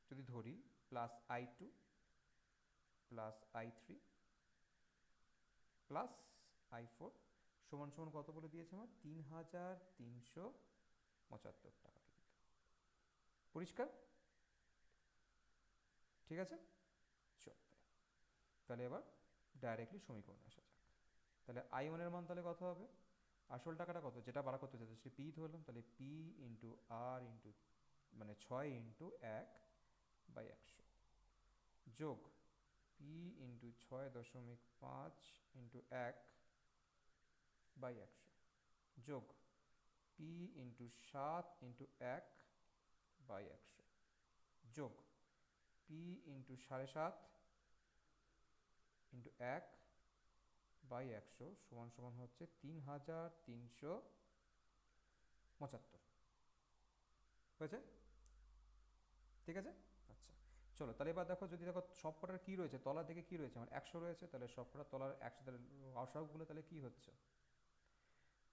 যদি ধরি plus I2 plus I3 plus I4 সমান সমান কত বলে দিয়েছে আমার? 3,375 টাকা কিন্তু। পরিষ্কার? ঠিক আছে, চল তাহলে এবার ডাইরেক্টলি সমীকরণে আসা যাক। তাহলে I1 এর মান তাহলে কত হবে? আসল টাকাটা কত, যেটা বার করতে চাইছে সে পি ধরলাম, তাহলে পি ইন্টু আর ইন্টু মানে 6 ইন্টু 1/100 যোগ পি ইন্টু 6.5 ইন্টু 1/100 যোগ পি ইন্টু 7 ইন্টু 1/100 যোগ পি ইন্টু 7.5 ইন্টু 1/100 সমান সমান হচ্ছে 3,375 হয়েছে। ঠিক আছে, আচ্ছা চলো তাহলে এবার দেখো, যদি দেখো সব কটার কী রয়েছে, তলার দিকে কী রয়েছে আমার 100 রয়েছে, তাহলে সব কটার তলার 100, তাহলে অসবগুলো তাহলে কী হচ্ছে,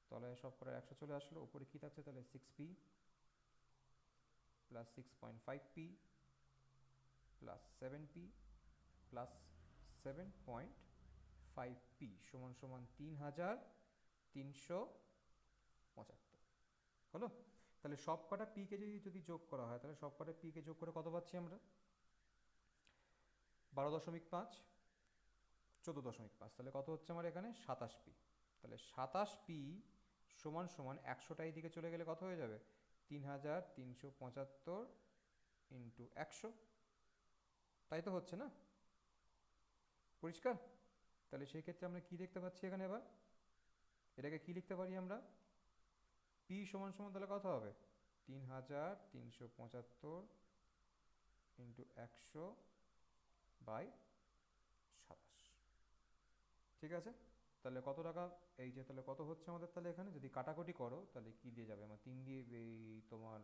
তলায় সব কটার 100 চলে আসলো, উপরে কী থাকছে তাহলে 6p plus 6.5p plus 7p plus 7.5p সমান সমান 3,375 হলো। তাহলে সব কটা পিকে যদি যোগ করা হয়, তাহলে সব কটা পিকে যোগ করে কত পাচ্ছি আমরা? 12.5, 14.5, তাহলে কত হচ্ছে আমার এখানে 27p। তাহলে 27p সমান সমান 100টা এই দিকে চলে গেলে কত হয়ে যাবে? 3,375 ইন্টু 100, তাই তো হচ্ছে না? পরিষ্কার? তাহলে সেই ক্ষেত্রে আমরা কি দেখতে পাচ্ছি এখানে, এবার এটাকে কি লিখতে পারি আমরা? পি সমান সমান তাহলে কত হবে? 3,375 ইন্টু 100/27। ঠিক আছে, তাহলে কত টাকা, এই যে তাহলে কত হচ্ছে আমাদের, তাহলে এখানে যদি কাটাকুটি করো তাহলে কি দিয়ে যাবে আমার? 3 দিয়ে এই তোমার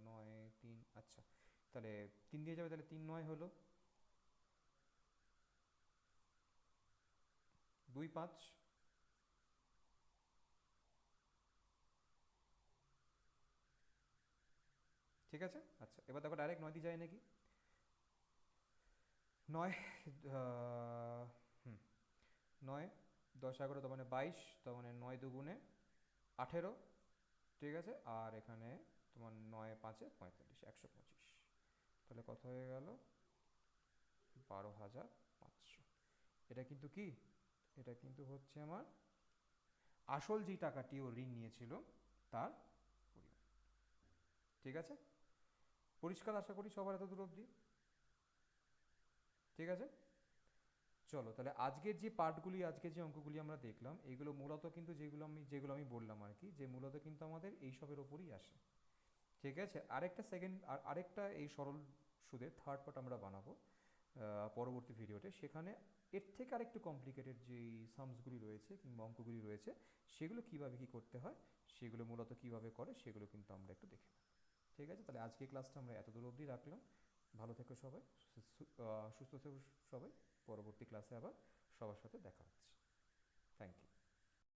9 3, আচ্ছা তাহলে 3 দিয়ে যাবে, তাহলে 3 9 হলো 2 5। ঠিক আছে, আচ্ছা এবার দেখো ডাইরেক্ট 9 দিয়ে যায় নাকি? 9 হুম 9 10 11 তার মানে 22, তার মানে 9 দুগুণে 18। ঠিক আছে, আর এখানে তোমার 9 5 45, 125, তাহলে কত হয়ে গেল? 12,500। এটা কিন্তু কি, এটা কিন্তু হচ্ছে আমার আসল যে টাকাটি ও ঋণ নিয়েছিল তার পরিমাণ। ঠিক আছে, পরিষ্কার আশা করি সবার এত দূর অবধি। ঠিক আছে, চলো তাহলে আজকের যে পার্টগুলি, আজকের যে অঙ্কগুলি আমরা দেখলাম, এগুলো মূলত কিন্তু যেগুলো আমি বললাম আর কি, যে মূলত কিন্তু আমাদের এইসবের ওপরই আসে। ঠিক আছে, আরেকটা এই সরল সুদের থার্ড পার্ট আমরা বানাবো পরবর্তী ভিডিওতে। সেখানে এর থেকে আরেকটু কমপ্লিকেটেড যেই সামসগুলি রয়েছে কিংবা অঙ্কগুলি রয়েছে, সেগুলো কীভাবে কী করতে হয়, সেগুলো মূলত কীভাবে করে, সেগুলো কিন্তু আমরা একটু দেখে নেব। ঠিক আছে, তাহলে আজকে ক্লাসটা আমরা এত দূর অবধি রাখলাম। ভালো থেকো সবাই, সুস্থ থেকো সবাই। পরবর্তী ক্লাসে আবার সবার সাথে দেখা হচ্ছে। Thank you.